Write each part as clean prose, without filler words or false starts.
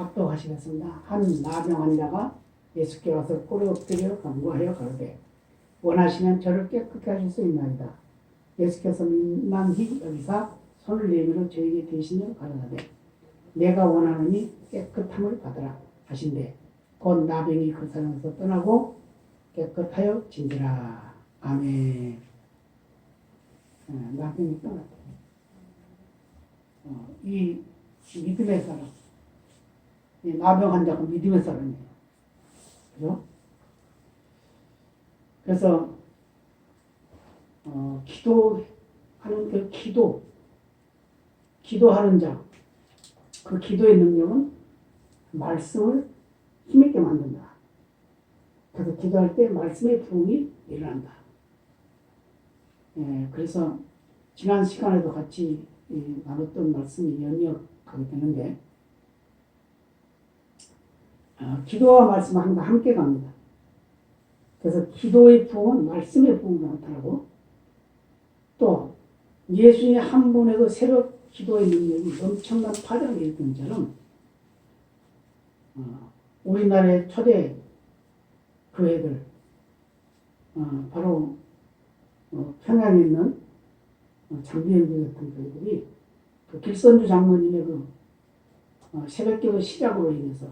합독하시겠습니다. 한 나병 환자가 예수께 와서 꿇어 엎드려 간구하여 가로되 원하시면 저를 깨끗게 하실 수 있나이다. 예수께서 민망히 여기사 손을 내밀어 저에게 대신하여 가로되 내가 원하노니 깨끗함을 받으라 하신대 곧 나병이 그 사람에서 떠나고 깨끗하여 진지라. 아멘. 나병이 떠났다. 이 믿음의 사람, 이 나병 환자가 믿음의 사람이에요. 그죠? 그래서 기도하는 그 기도하는 자, 그 기도의 능력은 말씀을 힘있게 만든다. 그래서 기도할 때 말씀의 부흥이 일어난다. 그래서 지난 시간에도 같이 나눴던 말씀이 연이어가게 되는데 기도와 말씀은 함께 갑니다. 그래서 기도의 부흥은 말씀의 부흥으로 나타나고 또 예수님의 한 분의 그 새벽 기도의 능력이 엄청난 파장을 일으킨 것처럼 우리나라의 초대 교회들 바로 평양에 있는 장비현교 같은 교회들이 그 길선주 장로님의 그 새벽기도 시작으로 인해서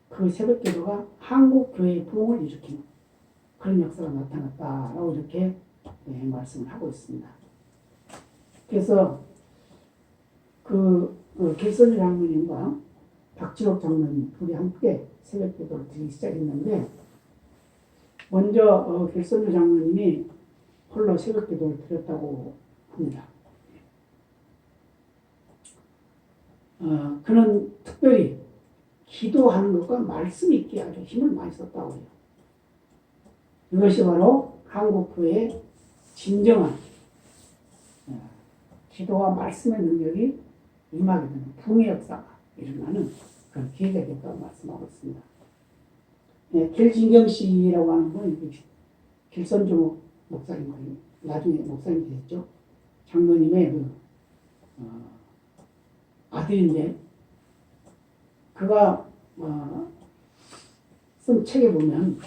그 새벽기도가 한국교회의 부흥을 일으키는 그런 역사가 나타났다라고 이렇게 말씀을 하고 있습니다. 그래서 그 길선주 장로님과 박지옥 장로님 둘이 함께 새벽기도를 드리기 시작했는데 먼저 길선주 장로님이 홀로 새벽기도를 드렸다고 합니다. 그는 특별히 기도하는 것과 말씀 있게 아주 힘을 많이 썼다고 해요. 이것이 바로 한국교회의 진정한 기도와 말씀의 능력이 임하게 되는 부흥의 역사가 일어나는 그런 기회가 됐다고 말씀하고 있습니다. 길진경 씨라고 하는 분은 길선주 목사님, 나중에 목사님이 됐죠. 장로님의 아들인데 그가 쓴 책에 보면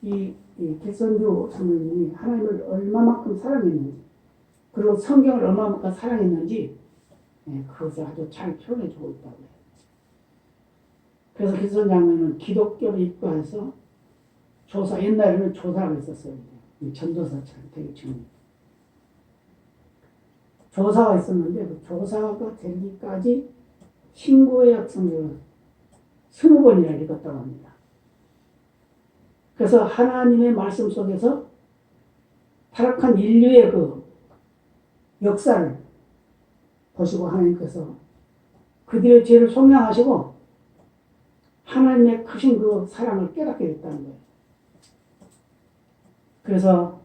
이 길선주 장로님이 하나님을 얼마만큼 사랑했는지 그리고 성경을 얼마만큼 사랑했는지 그것을 아주 잘 표현해 주고 있다고 해요. 그래서 길선주 장로님은 기독교를 입교해서 옛날에는 조사가 있었어요. 전도사처럼 되게 중요해요. 조사가 있었는데 그 조사가 되기까지 신구약 성경을 20번이나 읽었다고 합니다. 그래서 하나님의 말씀 속에서 타락한 인류의 그 역사를 보시고 하나님께서 그들의 죄를 속량하시고 하나님의 크신 그 사랑을 깨닫게 됐다는 거예요. 그래서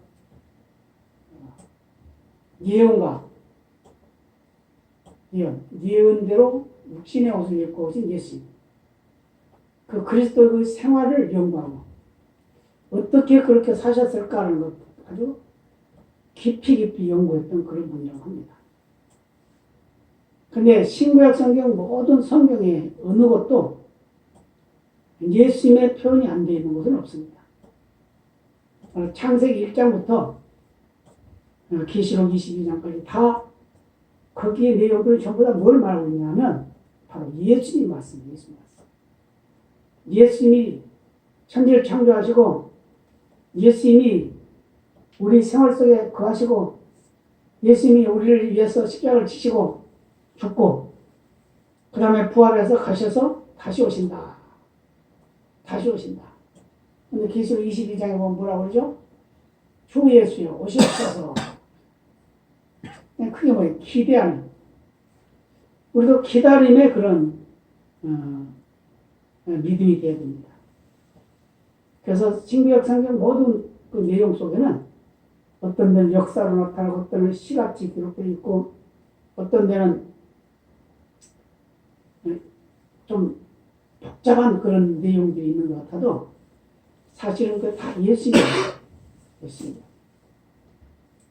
예언대로 육신의 옷을 입고 오신 예수 그 그리스도의 그 생활을 연구하고 어떻게 그렇게 사셨을까라는 것 아주 깊이 연구했던 그런 분이라고 합니다. 근데 신구약 성경 모든 성경의 어느 것도 예수님의 표현이 안 되어 있는 것은 없습니다. 창세기 1장부터 계시록 22장까지 다 거기에 내용들은 전부 다 뭘 말하고 있냐면 바로 예수님 말씀이에요. 예수님 말씀. 예수님이 천지를 창조하시고 예수님이 우리 생활 속에 거하시고 예수님이 우리를 위해서 십자가를 지시고 죽고 그 다음에 부활해서 가셔서 다시 오신다. 다시 오신다. 근데 계시록 22장에 보면 뭐라고 그러죠? 주 예수여 오시옵소서. 그게 뭐예요? 기대하는. 우리도 기다림의 그런 믿음이 되어야 됩니다. 그래서 신구약 성경 모든 그 내용 속에는 어떤 데는 역사로 나타나고 어떤 데는 시같이 기록되어 있고 어떤 데는 좀 복잡한 그런 내용들이 있는 것 같아도 사실은 그 다 예수님이에요.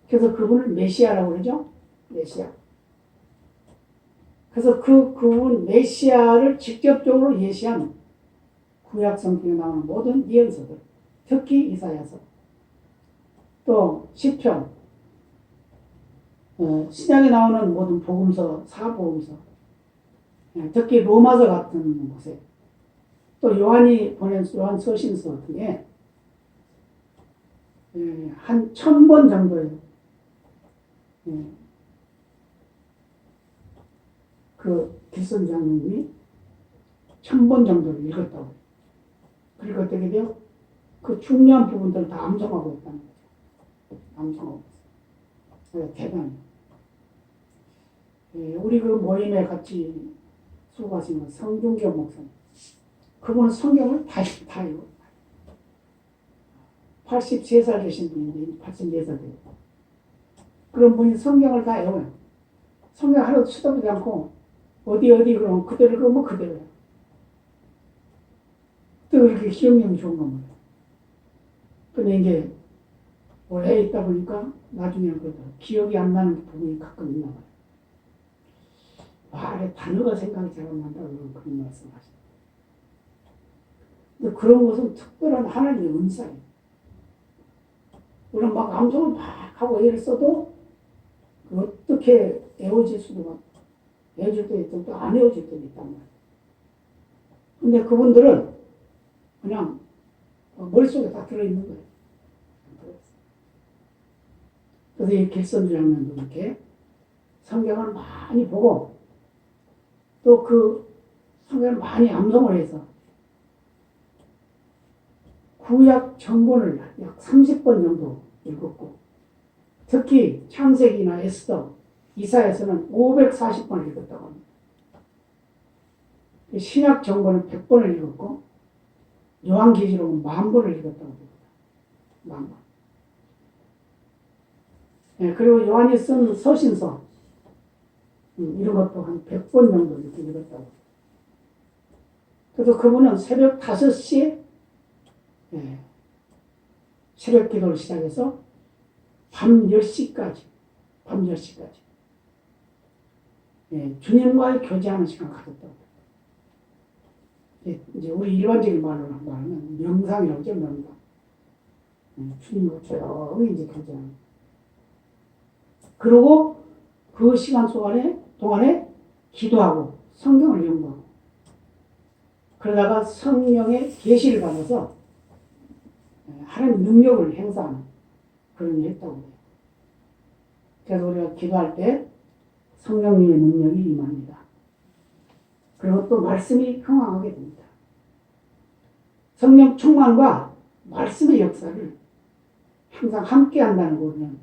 그래서 그분을 메시아라고 그러죠. 메시아. 그래서 그분 메시아를 직접적으로 예시한 구약 성경에 나오는 모든 예언서들, 특히 이사야서, 또 시편, 신약에 나오는 모든 복음서, 사복음서, 특히 로마서 같은 곳에, 또 요한이 보낸 요한 서신서 등에 한 1000번 정도의 그 길선 장로님이 1000번 정도를 읽었다고. 그리고 어떻게 돼요? 그 중요한 부분들을 다 암송하고 있다는 거죠. 암송하고 있어요. 대단해요. 우리 그 모임에 같이 수고하신 성중교 목사님. 그분은 성경을 다 읽어요. 83살 되신 분인데 84살 돼요. 그런 분이 성경을 다 외워요. 성경 하나도 쳐다보지 않고 어디 그러면 그대로 읽으면 그대로요. 또 이렇게 기억력이 좋은 겁니다. 근데 이제 오래 있다 보니까 나중에는 기억이 안 나는 부분이 가끔 있나 봐요. 말에 단어가 생각이 잘 안 난다고 그런 말씀 하시죠. 근데 그런 것은 특별한 하나님의 은사예요. 우리는 막 암송을 막 하고 애를 써도 어떻게 애워질 수도 막 애워질 때도 있고 또 안 애워질 때도 있단 말이에요. 근데 그분들은 그냥 머릿속에 다 들어있는 거예요. 그래서 이 길선주 장면도 이렇게 성경을 많이 보고 또 그 성경을 많이 암송을 해서 구약 전권을 약 30번 정도 읽었고 특히 창세기나 에스더, 이사야서는 540번을 읽었다고 합니다. 신약 전권은 100번을 읽었고 요한계시록은 10,000번을 읽었다고 합니다. 10,000번. 그리고 요한이 쓴 서신서 이런 것도 한 100번 정도 이렇게 읽었다고. 그래서 그분은 새벽 5시에 새벽 기도를 시작해서 밤 10시까지 주님과의 교제하는 시간을 가졌다고. 이제 우리 일반적인 말로 말하면 명상이라고 하죠, 명상. 주님과 조용히 이제 교제하는. 그리고 그 시간 동안에 기도하고 성경을 연구하고 그러다가 성령의 계시를 받아서 하나님 능력을 행사하는 그런 일을 했다고 해요. 그래서 우리가 기도할 때 성령님의 능력이 임합니다. 그리고 또 말씀이 흥황하게 됩니다. 성령 충만과 말씀의 역사를 항상 함께 한다는 거 우리는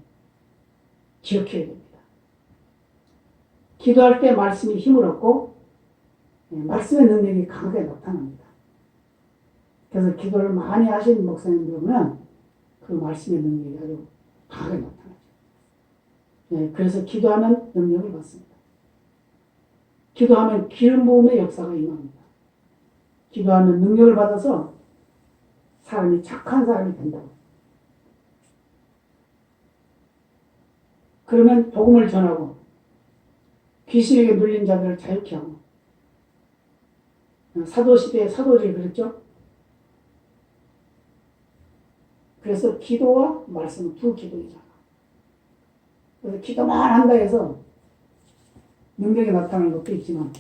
기억해야 됩니다. 기도할 때 말씀이 힘을 얻고 말씀의 능력이 강하게 나타납니다. 그래서 기도를 많이 하신 목사님들 보면 그 말씀의 능력이 아주 강하게 나타나죠. 그래서 기도하면 능력을 받습니다. 기도하면 기름 부음의 역사가 임합니다. 기도하면 능력을 받아서 사람이 착한 사람이 된다고. 그러면 복음을 전하고 귀신에게 눌린 자들을 자유케 하고 사도시대의 사도들이 그랬죠. 그래서 기도와 말씀은 두 기도이잖아. 그래서 기도만 한다 해서 능력이 나타나는 것도 있지만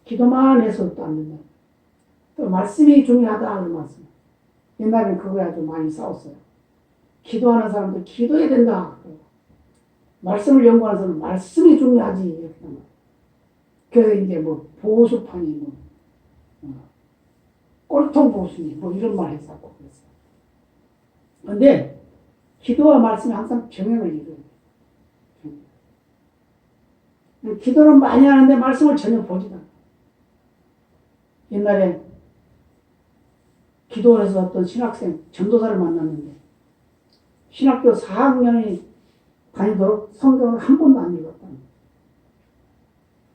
기도만 해서 또 안 된다. 또 말씀이 중요하다 하는 말씀. 옛날에는 그거에 아주 많이 싸웠어요. 기도하는 사람들 기도해야 된다. 말씀을 연구하는 사람은 말씀이 중요하지. 이렇게 하는 거예요. 그래서 이제 뭐 보수판이 꼴통 보수니 이런 말 했었고 그랬어요. 그런데 기도와 말씀이 항상 병행을 이루어요. 기도는 많이 하는데 말씀을 전혀 보지도 않아요. 옛날에 기도원에서 어떤 신학생, 전도사를 만났는데 신학교 4학년이 다니도록 성경을 한 번도 안 읽었다.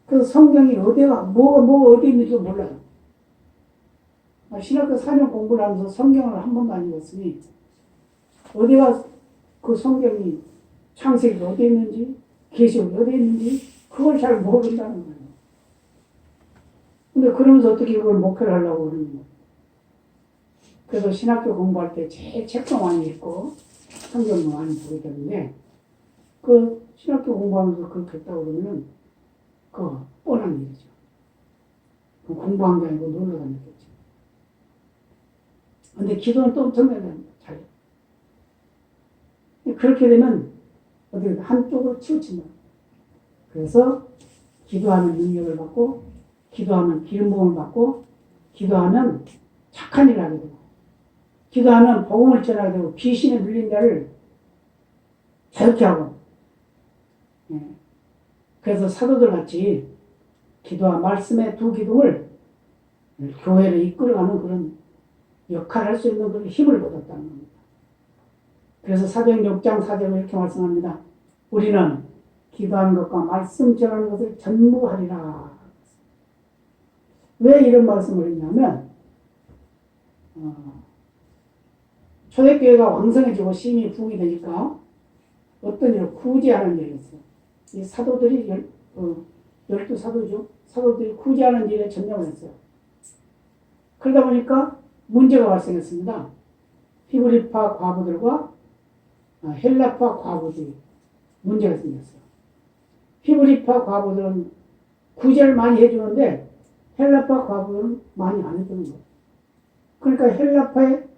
그래서 성경이 어디가 뭐가 어디 있는지도 몰라요. 신학교 4년 공부를 하면서 성경을 한 번도 안 읽었으니 어디가 그 성경이 창세기가 어디 있는지 계시록이 어디 있는지 그걸 잘 모른다는 거예요. 근데 그러면서 어떻게 그걸 목표를 하려고 그러는 거예요. 그래서 신학교 공부할 때 제일 책도 많이 읽고 성경도 많이 보게 되는데 그 신학교 공부하면서 그렇게 했다고 그러면은 그 뻔한 일이죠. 공부한 게 아니고 놀러 다녔겠죠. 근데 기도는 또 엄청나게 잘. 그렇게 되면 어떻게 한쪽으로 치우친다. 그래서 기도하면 능력을 받고 기도하면 기름 부음을 받고 기도하면 착한 일을 하게 되고 기도하면 복음을 전하게 되고 귀신에 눌린 자를 자유케 하고 그래서 사도들 같이 기도와 말씀의 두 기둥을 교회를 이끌어가는 그런 역할을 할 수 있는 그런 힘을 얻었다는 겁니다. 그래서 사도행전 6장 4절에 이렇게 말씀합니다. 우리는 기도하는 것과 말씀 전하는 것을 전무하리라. 왜 이런 말씀을 했냐면 초대교회가 왕성해지고 심히 부흥이 되니까 어떤 일을 구제하는 일을 했어요. 이 사도들이 12사도죠. 사도들이 구제하는 일에 전념을 했어요. 그러다 보니까 문제가 발생했습니다. 히브리파 과부들과 헬라파 과부들이 문제가 생겼어요. 히브리파 과부들은 구제를 많이 해주는데 헬라파 과부들은 많이 안 해주는 거예요. 그러니까 헬라파의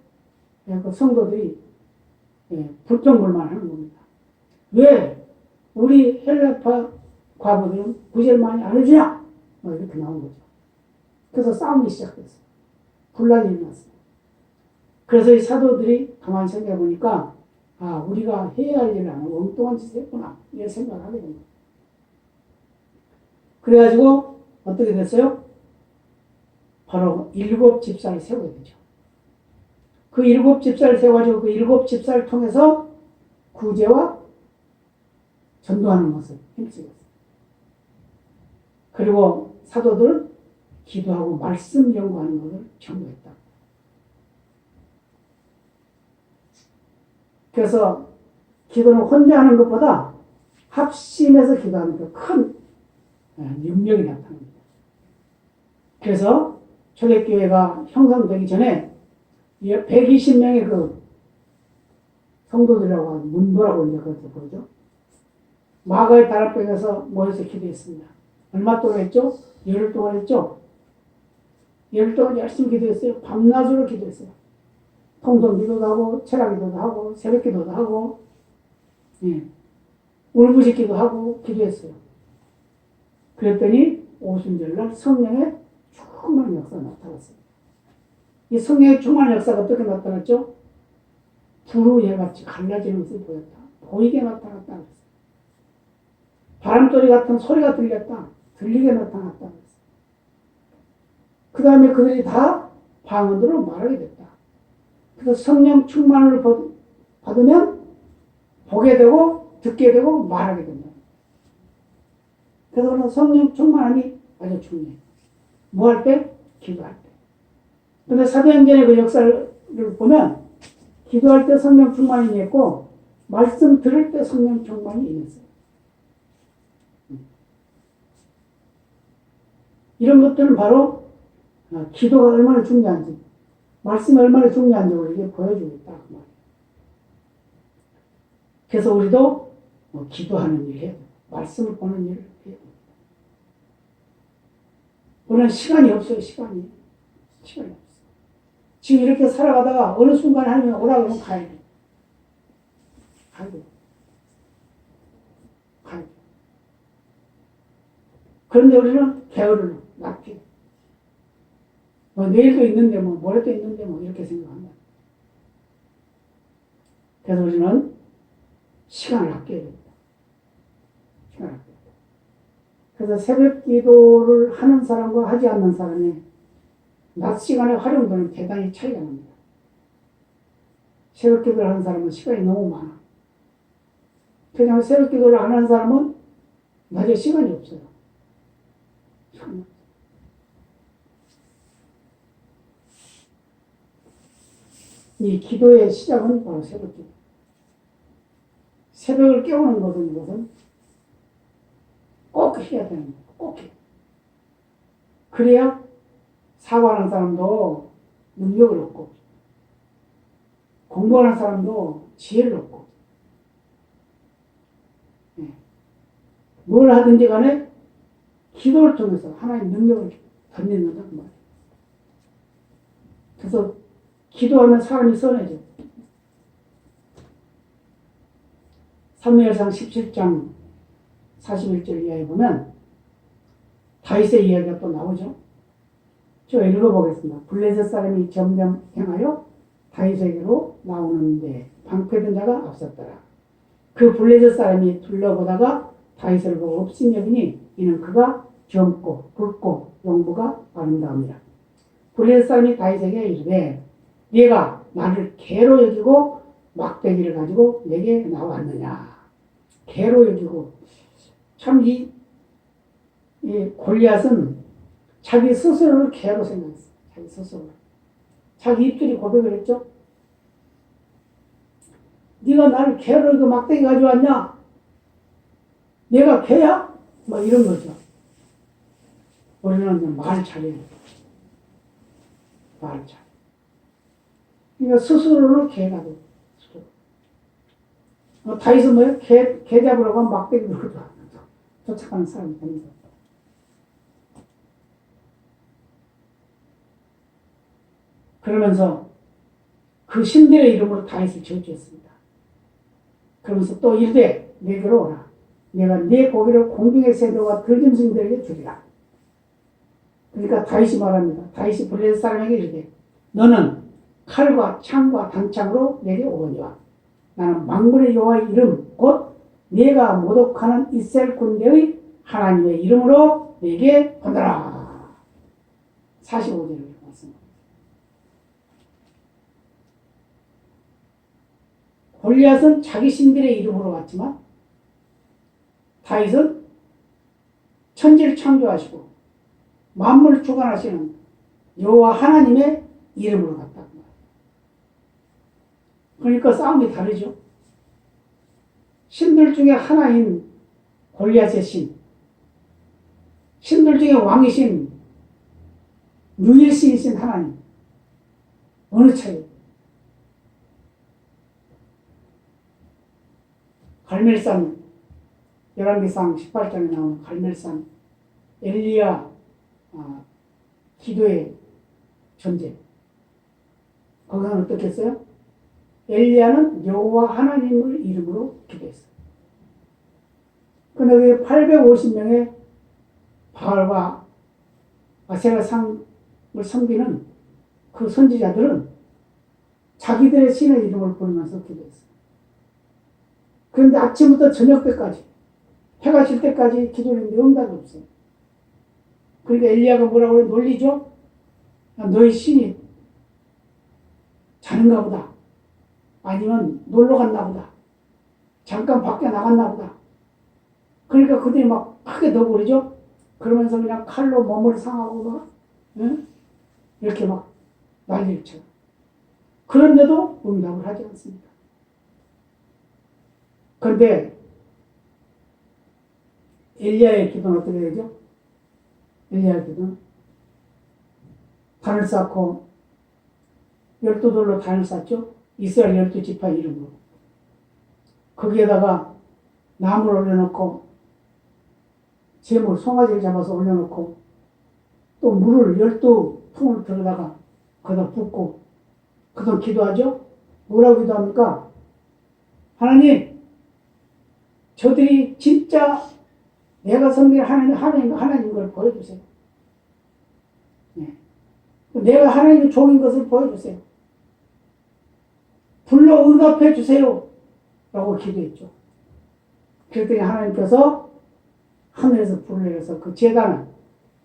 그 성도들이 불평불만하는 겁니다. 왜 우리 헬라파 과부들은 구제를 많이 안 해주냐? 이렇게 나온 거죠. 그래서 싸움이 시작됐어요. 분란이 일어났어요. 그래서 이 사도들이 가만히 생각해 보니까 우리가 해야 할 일을 안 하고 엉뚱한 짓을 했구나 이런 생각을 하게 됩니다. 그래가지고 어떻게 됐어요? 바로 7 집사를 세우게 되죠. 그 7 집사를 세워가지고 그 7 집사를 통해서 구제와 전도하는 것을 힘쓰겠어요. 그리고 사도들은 기도하고 말씀 연구하는 것을 전도했다. 그래서 기도는 혼자 하는 것보다 합심해서 기도하는 게 큰 능력이 나타납니다. 그래서 초대교회가 형성되기 전에 120명의 그 성도들이라고 하는 문도라고 이제 그렇게 부르죠. 마가의 다락방에서 모여서 기도했습니다. 얼마 동안 했죠? 열흘 동안 했죠? 열흘 동안 열심히 기도했어요. 밤낮으로 기도했어요. 통성 기도도 하고, 철학 기도도 하고, 새벽 기도도 하고, 울부짖 기도하고, 기도했어요. 그랬더니 오순절날 성령의 충만한 역사가 나타났어요. 이 성령의 충만한 역사가 어떻게 나타났죠? 불우 예같이 갈라지는 것을 보였다. 보이게 나타났다. 그랬어요. 바람소리 같은 소리가 들렸다. 들리게 나타났다. 그 다음에 그들이 다 방언으로 말하게 됐다. 그래서 성령 충만을 받으면 보게 되고 듣게 되고 말하게 된다. 그래서 성령 충만함이 아주 중요해요. 뭐 할 때? 기도할 때. 그런데 사도행전의 그 역사를 보면 기도할 때 성령 충만이 임했고 말씀 들을 때 성령 충만이 임했어요. 이런 것들은 바로 기도가 얼마나 중요한지 말씀이 얼마나 중요한지 우리에게 보여주고 있다. 그래서 우리도 기도하는 일을 해야 돼요. 말씀을 보는 일을 해야 됩니다. 우리는 시간이 없어요. 시간이 없어요. 지금 이렇게 살아가다가 어느 순간 하나님이 오라 그러면 가야 돼요. 가야 돼요. 가야 돼요. 그런데 우리는 게으르는 낙피. 내일도 있는데 모레도 있는데 이렇게 생각한다. 그래서 우리는 시간을 아껴야 됩니다. 시간을 아껴야 됩니다. 그래서 새벽 기도를 하는 사람과 하지 않는 사람의 낮 시간의 활용도는 대단히 차이가 납니다. 새벽 기도를 하는 사람은 시간이 너무 많아. 그냥 새벽 기도를 안 하는 사람은 낮에 시간이 없어요. 시간이 없어요. 이 기도의 시작은 바로 새벽 기도. 새벽을 깨우는 것은 꼭 해야 되는 거예요. 꼭 해. 그래야 사고하는 사람도 능력을 얻고, 공부하는 사람도 지혜를 얻고, 뭘 하든지 간에 기도를 통해서 하나님 능력을 덧내는다 그 말이에요. 그래서 기도하면 사람이 선해져. 사무엘상 17장 41절 이하에 보면 다윗의 이야기가 또 나오죠. 제가 읽어보겠습니다. 블레셋 사람이 점점 행하여 다윗에게로 나오는데 방패든 자가 앞섰더라. 그 블레셋 사람이 둘러보다가 다윗을 보고 업신여기니 이는 그가 젊고 굵고 용부가 아름다움이라. 블레셋 사람이 다윗에게 이르되 네가 나를 개로 여기고 막대기를 가지고 내게 나왔느냐. 개로 여기고 참 이 골리앗은 자기 스스로를 개로 생각했어. 자기 스스로. 자기 입술이 고백을 했죠. 네가 나를 개로 여기고 막대기 가져왔냐? 내가 개야? 뭐 이런 거죠. 우리는 말 잘해요. 말 잘. 그러니까 스스로를 개가 돼. 다윗은 뭐예요? 개 잡으러 가면 막대기 들고 쫓아가는 사람이 됩니다. 그러면서 그 신들의 이름으로 다윗을 저주했습니다. 그러면서 또 이르되 내게로 오라. 내가 네 고기를 공중의 새들과 들짐승들에게 주리라. 그러니까 다윗이 말합니다. 다윗이 블레셋 사람에게 이르되 너는 칼과 창과 단창으로 내게 오거니와 나는 만군의 여호와의 이름 곧 네가 모독하는 이스라엘 군대의 하나님의 이름으로 내게 건너라. 45절을 말씀합니다. 골리앗은 자기 신들의 이름으로 왔지만 다윗은 천지를 창조하시고 만물을 주관하시는 여호와 하나님의 이름으로 갔다. 그러니까 싸움이 다르죠. 신들 중에 하나인 골리앗의 신, 신들 중에 왕이신 유일신이신 하나님, 어느 차이? 갈멜산, 열왕기상 18장에 나오는 갈멜산 엘리야 기도의 전쟁. 거기서는 어떻겠어요? 엘리야는 여호와 하나님을 이름으로 기도했어요. 그런데 850명의 바알과 아세라 상을 섬기는 그 선지자들은 자기들의 신의 이름을 부르면서 기도했어요. 그런데 아침부터 저녁 때까지 해가 질 때까지 기도를 했는데 응답이 없어요. 그러니까 엘리야가 뭐라고 놀리죠? 너희 신이 자는가 보다. 아니면 놀러 갔나 보다. 잠깐 밖에 나갔나 보다. 그러니까 그들이 막 크게 너부리죠. 그러면서 그냥 칼로 몸을 상하고 막 이렇게 막 난리를 쳐요. 그런데도 응답을 하지 않습니다. 그런데 엘리야의 기도는 어떻게 되죠? 엘리야의 기도는 단을 쌓고 12돌로 단을 쌓죠. 이스라엘 12지파 이름으로. 거기에다가 나무를 올려놓고 재물, 송아지를 잡아서 올려놓고 또 물을 12통을 들어다가 거기다 붓고 그동안 기도하죠? 뭐라고 기도합니까? 하나님, 저들이 진짜 내가 섬길 하나님 걸 보여주세요. 네. 내가 하나님의 종인 것을 보여주세요. 불러 응답해 주세요. 라고 기도했죠. 그랬더니 하나님께서 하늘에서 불을 내려서 그 제단을,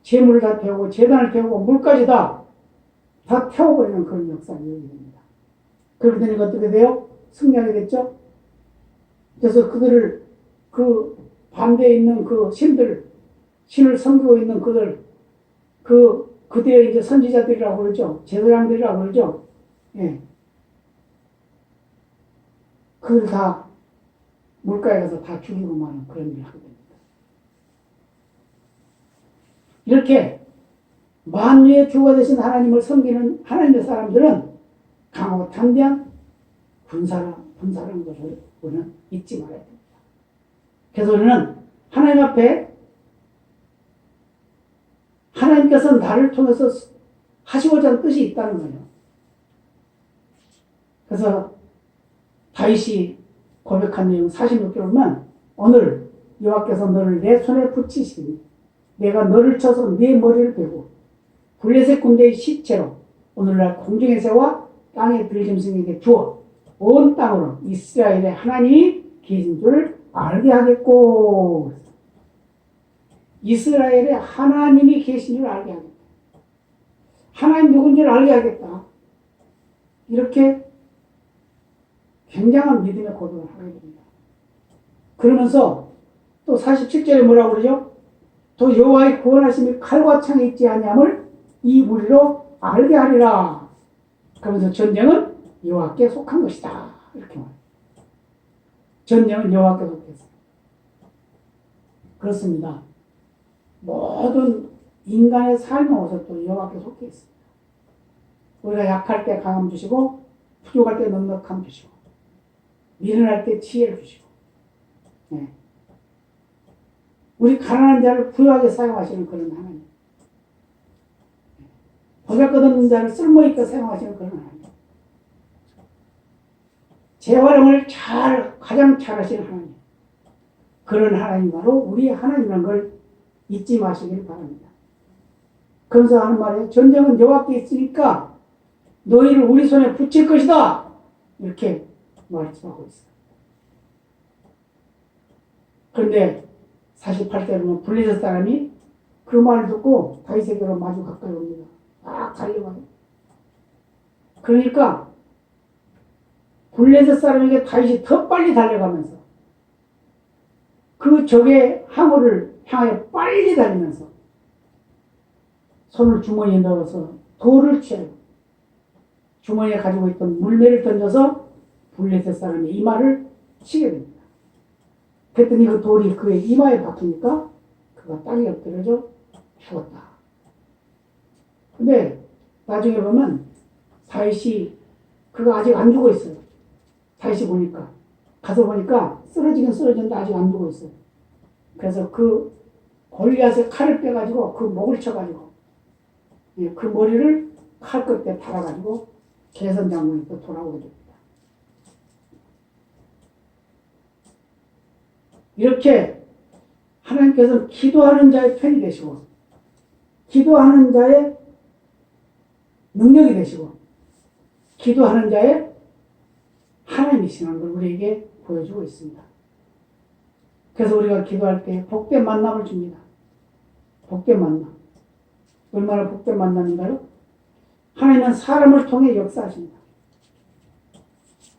재물을 다 태우고, 제단을 태우고, 물까지 다 태워버리는 그런 역사가 일어납니다. 그러더니 어떻게 돼요? 승리하게 됐죠? 그래서 그들을, 그 반대에 있는 그 신을 섬기고 있는 그들의 이제 선지자들이라고 그러죠. 제사장들이라고 그러죠. 예. 그걸 다 물가에 가서 다 죽이고 마는 그런 일을 하게 됩니다. 이렇게 만유의 주가 되신 하나님을 섬기는 하나님의 사람들은 강하고 담대한 분사라는 것을 우리는 잊지 말아야 됩니다. 그래서 우리는 하나님 앞에 하나님께서 나를 통해서 하시고자 하는 뜻이 있다는 거예요. 그래서 다윗이 고백한 내용 46절에 보면 오늘 여호와께서 너를 내 손에 붙이시니 내가 너를 쳐서 네 머리를 베고 블레셋 군대의 시체로 오늘날 공중의 새와 땅의 들짐승에게 주어 온 땅으로 이스라엘의 하나님이 계신 줄을 알게 하겠고, 이스라엘의 하나님이 계신 줄 알게 하겠다. 하나님 누군지를 알게 하겠다. 이렇게 굉장한 믿음의 고백을 하게 됩니다. 그러면서 또 47절에 뭐라고 그러죠? 또 여호와의 구원하심이 칼과 창에 있지 아니함을 이 무리로 알게 하리라. 그러면서 전쟁은 여호와께 속한 것이다. 이렇게 말해요. 전쟁은 여호와께 속했어요. 그렇습니다. 모든 인간의 삶의 모습도 여호와께 속해 있습니다. 우리가 약할 때 강함 주시고 부족할 때 넉넉함 주시고 미련할 때 지혜를 주시고, 네. 우리 가난한 자를 부유하게 사용하시는 그런 하나님, 보잘것없는 자를 쓸모있게 사용하시는 그런 하나님, 재활용을 가장 잘 하시는 하나님, 그런 하나님이 바로 우리 하나님이라는 걸 잊지 마시길 바랍니다. 그러면서 하는 말에 전쟁은 여호와께 있으니까 너희를 우리 손에 붙일 것이다. 이렇게 말씀하고 있어요. 그런데 48절에 보면 블레셋 사람이 그 말을 듣고 다윗에게로 마주 가까이 옵니다. 막 달려가요. 그러니까 블레셋 사람에게 다윗이 더 빨리 달려가면서 그 적의 항우를 향해 빨리 달리면서 손을 주머니에 넣어서 돌을 취하여 주머니에 가지고 있던 물매를 던져서 블레셋 사람의 이마를 치게 됩니다. 그랬더니 그 돌이 그의 이마에 박히니까 그가 땅에 엎드려져 죽었다. 근데 나중에 보면 다윗이 그가 아직 안 죽어 있어요. 다윗이 보니까 가서 보니까 쓰러지긴 쓰러졌는데 아직 안 죽어 있어요. 그래서 그 골리앗의 칼을 빼가지고 그 목을 쳐가지고 그 머리를 칼 끝에 달아가지고 개선 장군이 또 돌아오게 됩니다. 이렇게 하나님께서는 기도하는 자의 편이 되시고 기도하는 자의 능력이 되시고 기도하는 자의 하나님이시라는 걸 우리에게 보여주고 있습니다. 그래서 우리가 기도할 때 복된 만남을 줍니다. 복된 만남. 얼마나 복된 만남인가요? 하나님은 사람을 통해 역사하십니다.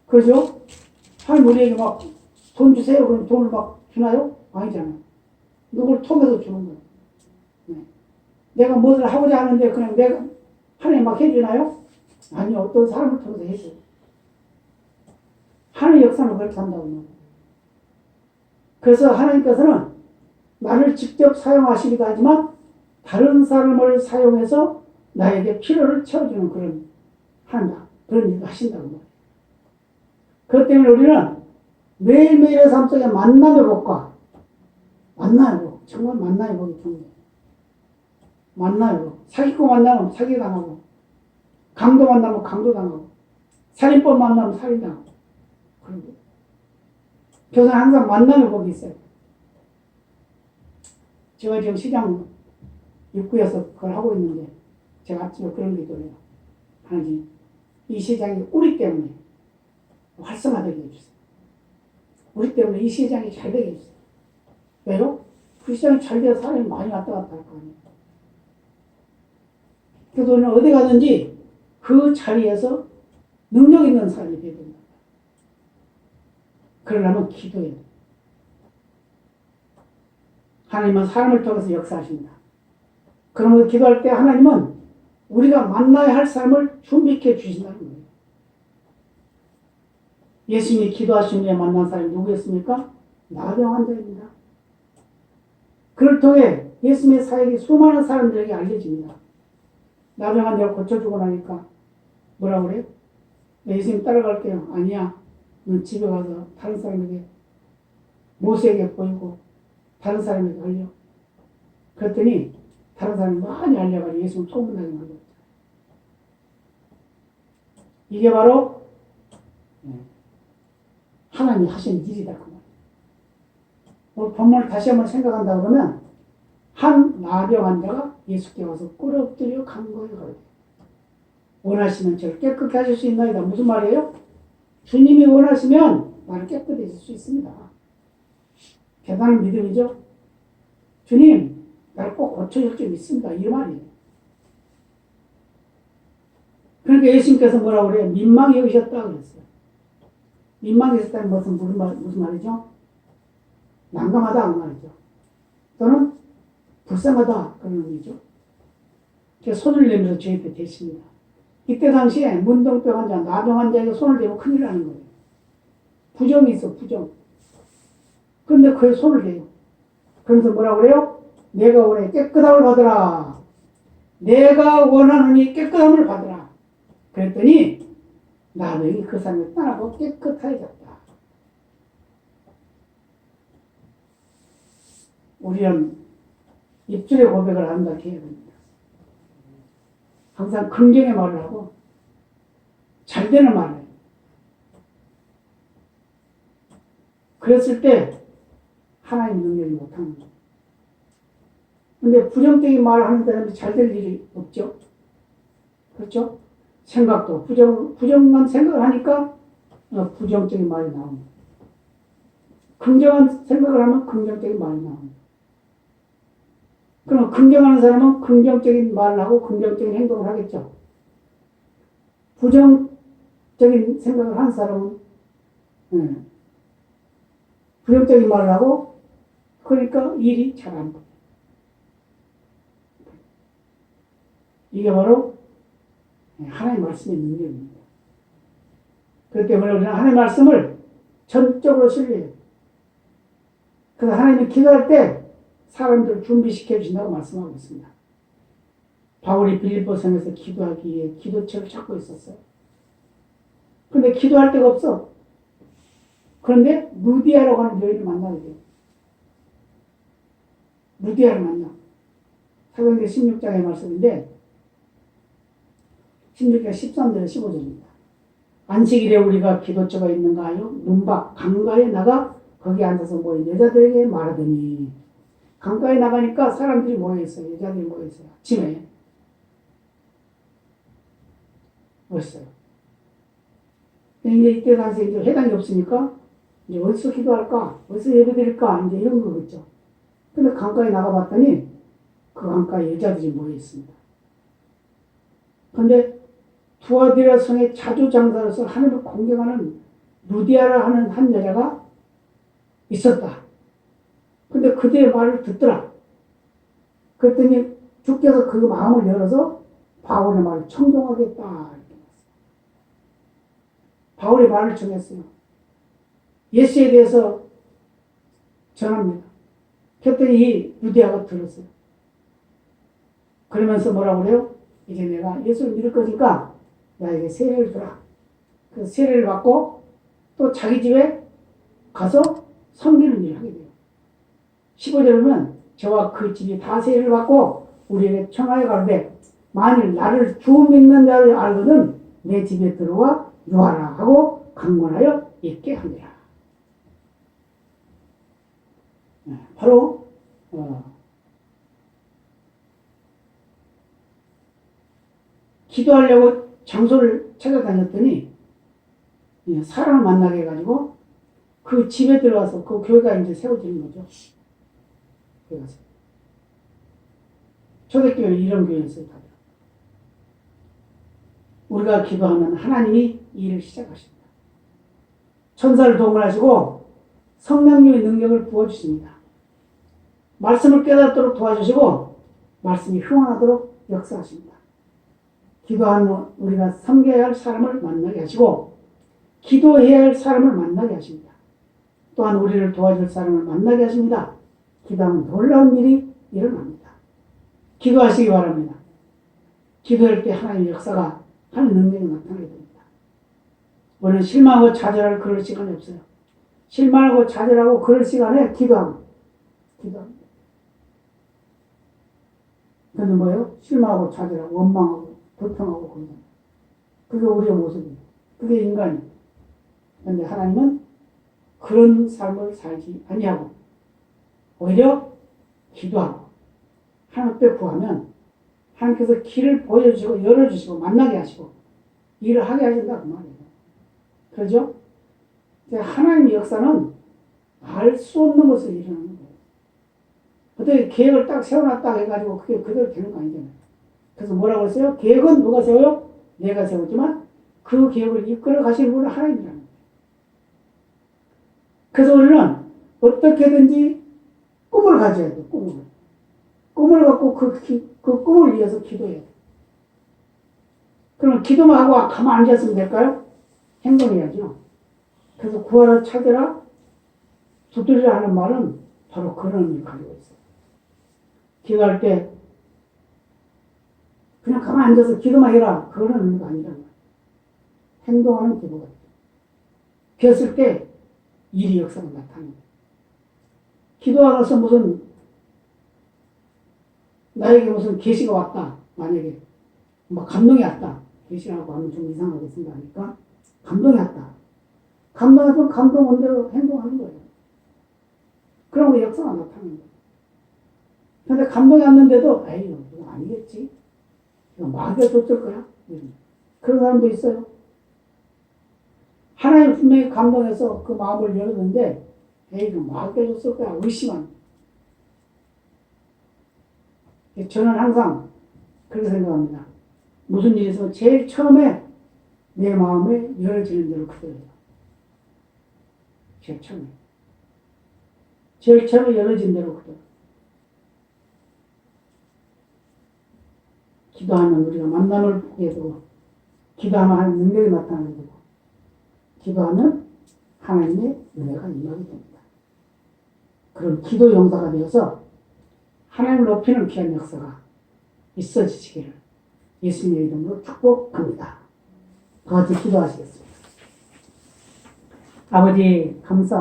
그죠? 하나님 우리에게 막 돈 주세요. 그럼 돈을 막 주나요? 아니잖아요. 누굴 통해서 주는 거예요. 네. 내가 무엇을 하고자 하는데 그냥 내가 하나님 막 해주나요? 아니요. 어떤 사람을 통해서 해줘요. 하나님 역사는 그렇게 한다고. 그래서 하나님께서는 나를 직접 사용하시기도 하지만 다른 사람을 사용해서 나에게 필요를 채워주는 그런 일도 하신다고 말이에요. 그렇기 때문에 우리는 매일매일의 삶 속에 만남의 복과 만남의 복, 정말 만남의 복이 중요해요. 만남의 복. 사기꾼 만나면 사기당하고, 강도 만나면 강도당하고, 살인범 만나면 살인당하고, 그런 거예요. 교사는 항상 만남의 복이 있어요. 제가 지금 시장 입구에서 그걸 하고 있는데, 제가 아침에 그런 게 있더래요. 하나님, 이 시장이 우리 때문에 활성화되게 해주세요. 우리 때문에 이 시장이 잘 되게 해주세요. 왜요? 그 시장이 잘 돼야 사람이 많이 왔다 갔다 할 거 아니에요. 그래서 우리는 어디 가든지 그 자리에서 능력 있는 사람이 되야 된다. 그러려면 기도해야 돼요. 하나님은 사람을 통해서 역사하십니다. 그러면 기도할 때 하나님은 우리가 만나야 할 사람을 준비해 주신다는 거예요. 예수님이 기도하신 후에 만난 사람이 누구였습니까? 나병 환자입니다. 그를 통해 예수님의 사역이 수많은 사람들에게 알려집니다. 나병한 데가 고쳐주고 나니까 뭐라 그래요? 예수님 따라갈게요. 아니야. 넌 집에 가서 다른 사람에게 모세에게 보이고 다른 사람에게 알려. 그랬더니 다른 사람이 많이 알려가지고 예수님 소문나게 만들었죠. 이게 바로 하나님이 하신 일이다. 그 말이에요. 오늘 본문을 다시 한번 생각한다 그러면 한 나병 환자가 예수께 와서 꿇어 엎드려 간거예요. 원하시면 저를 깨끗게 하실 수 있나이다. 무슨 말이에요? 주님이 원하시면 나를 깨끗해질 수 있습니다. 대단한 믿음이죠. 주님, 나를 꼭 고쳐줄 줄 믿습니다. 이 말이에요. 그러니까 예수님께서 뭐라고 그래요? 민망히 여기셨다 그랬어요. 민망히 여기셨다는 것은 무슨 말이죠? 난감하다 그 말이죠. 또는 불쌍하다 그런 의미죠. 제가 손을 내밀어서 제 옆에 대십니다. 이때 당시에 문둥병 환자, 나병 환자에게 손을 대고 큰일 나는 거예요. 부정이 있어, 부정. 근데 그에 손을 대요. 그러면서 뭐라고 그래요? 내가 원해 깨끗함을 받으라. 내가 원하느니 깨끗함을 받으라. 그랬더니 나병이 그 사람을 떠나고 깨끗해졌다. 우리는 입술의 고백을 한다 해야 됩니다. 항상 긍정의 말을 하고 잘 되는 말을 해요. 그랬을 때 하나님 능력이 못하는 거예요. 근데 부정적인 말을 하는 사람이 잘 될 일이 없죠. 그렇죠? 생각도 부정만 생각을 하니까 부정적인 말이 나옵니다. 긍정한 생각을 하면 긍정적인 말이 나옵니다. 그럼 긍정하는 사람은 긍정적인 말을 하고 긍정적인 행동을 하겠죠. 부정적인 생각을 하는 사람은 부정적인 말을 하고 그러니까 일이 잘 안 돼요. 이게 바로 하나님의 말씀의 능력입니다. 그렇기 때문에 우리는 하나님의 말씀을 전적으로 신뢰해요. 그래서 하나님이 기도할 때 사람들을 준비시켜 주신다고 말씀하고 있습니다. 바울이 빌립보 성에서 기도하기 위해 기도처를 찾고 있었어요. 그런데 기도할 데가 없어. 그런데 루디아라고 하는 여인을 만나게 돼요. 루디아를 만나. 사도행전 16장의 말씀인데 16장 13절에 15절입니다. 안식일에 우리가 기도처가 있는가 하여 문밖 강가에 나가 거기 앉아서 모인 여자들에게 말하더니 강가에 나가니까 사람들이 모여있어요. 여자들이 모여있어요. 아침에. 멋있어요. 이제 이때 당시에 이제 회당이 없으니까 이제 어디서 기도할까? 어디서 예배드릴까? 이제 이런 거겠죠. 근데 강가에 나가봤더니 그 강가에 여자들이 모여있습니다. 근데 두아디라 성의 자주장사로서 하나님을 공경하는 루디아라 하는 한 여자가 있었다. 근데 그대의 말을 듣더라. 그랬더니 주께서 그 마음을 열어서 바울의 말을 청종하겠다. 바울의 말을 정했어요. 예수에 대해서 전합니다. 그랬더니 이 루디아가 들었어요. 그러면서 뭐라고 그래요? 이제 내가 예수를 믿을 거니까 나에게 세례를 주라. 그 세례를 받고 또 자기 집에 가서 섬기는 일을 하게 돼요. 15절에 보면 저와 그 집이 다 세례를 받고 우리에게 청하여 가는데 만일 나를 주 믿는 자를 알거든 내 집에 들어와 유하라 하고 강권하여 있게 하니라. 바로 기도하려고 장소를 찾아다녔더니 사람을 만나게 해가지고 그 집에 들어가서 그 교회가 이제 세워지는 거죠. 초대교회는 이런 교회였어요. 다들. 우리가 기도하면 하나님이 이 일을 시작하십니다. 천사를 동원하시고 성령님의 능력을 부어주십니다. 말씀을 깨닫도록 도와주시고 말씀이 흥하도록 역사하십니다. 기도하는 우리가 섬겨야 할 사람을 만나게 하시고 기도해야 할 사람을 만나게 하십니다. 또한 우리를 도와줄 사람을 만나게 하십니다. 기도하면 놀라운 일이 일어납니다. 기도하시기 바랍니다. 기도할 때 하나님의 역사가 하는 능력이 나타나게 됩니다. 우리는 실망하고 좌절할 그럴 시간이 없어요. 실망하고 좌절하고 그럴 시간에 기도합니다. 근데 뭐예요? 실망하고 좌절하고 원망하고 불평하고 그런 거예요. 그게 우리의 모습이에요. 그게 인간이에요. 그런데 하나님은 그런 삶을 살지 아니하고 오히려 기도하고 하나님 앞에 구하면 하나님께서 길을 보여주시고 열어주시고 만나게 하시고 일을 하게 하신다 그 말이에요. 그렇죠? 하나님의 역사는 알 수 없는 것을 일어나는 거예요. 어떻게 계획을 딱 세워놨다 해가지고 그게 그대로 되는 거 아니잖아요. 그래서 뭐라고 했어요? 계획은 누가 세워요? 내가 세우지만 그 계획을 이끌어 가시는 분은 하나님이라는 거예요. 그래서 우리는 어떻게든지 꿈을 가져야 돼요. 꿈을 갖고 그 꿈을 위해서 기도해야 돼요. 그럼 기도만 하고 가만 앉았으면 될까요? 행동해야죠. 그래서 구하라 찾으라 두드리라 하는 말은 바로 그런 의미를 가지고 있어요. 기도할 때 그냥 가만 앉아서 기도만 해라 그거는 의미가 아니라는 거예요. 행동하는 기도가 있죠. 비었을 때 일이 역사가 나타납니다. 기도하면서 무슨 나에게 무슨 계시가 왔다. 만약에 막 감동이 왔다. 계시라고 하면 좀 이상하게 생각하니까 감동이 왔다. 감동해서 감동 온 대로 행동하는 거예요. 그러면 역사가 나타나는 거예요. 근데 감동이 왔는데도 에이 이거 아니겠지. 이거 마귀가 줬을 거야. 그런 사람도 있어요. 하나님 분명히 감동해서 그 마음을 열었는데 에이 이거 마귀가 줬을 거야. 의심한. 저는 항상 그렇게 생각합니다. 무슨 일이 있으면 제일 처음에 내 마음에 열어지는 대로 그대로예요. 제일 처음에 열어진 대로 그대로. 기도하면 우리가 만남을 보게 되고 기도하면 하나님 능력이 나타나게 되고 기도하면 하나님의 은혜가 임하게 됩니다. 그런 기도 용사가 되어서 하나님을 높이는 귀한 역사가 있어지시기를 예수님의 이름으로 축복합니다. 다 같이 기도하시겠습니다. 아버지 감사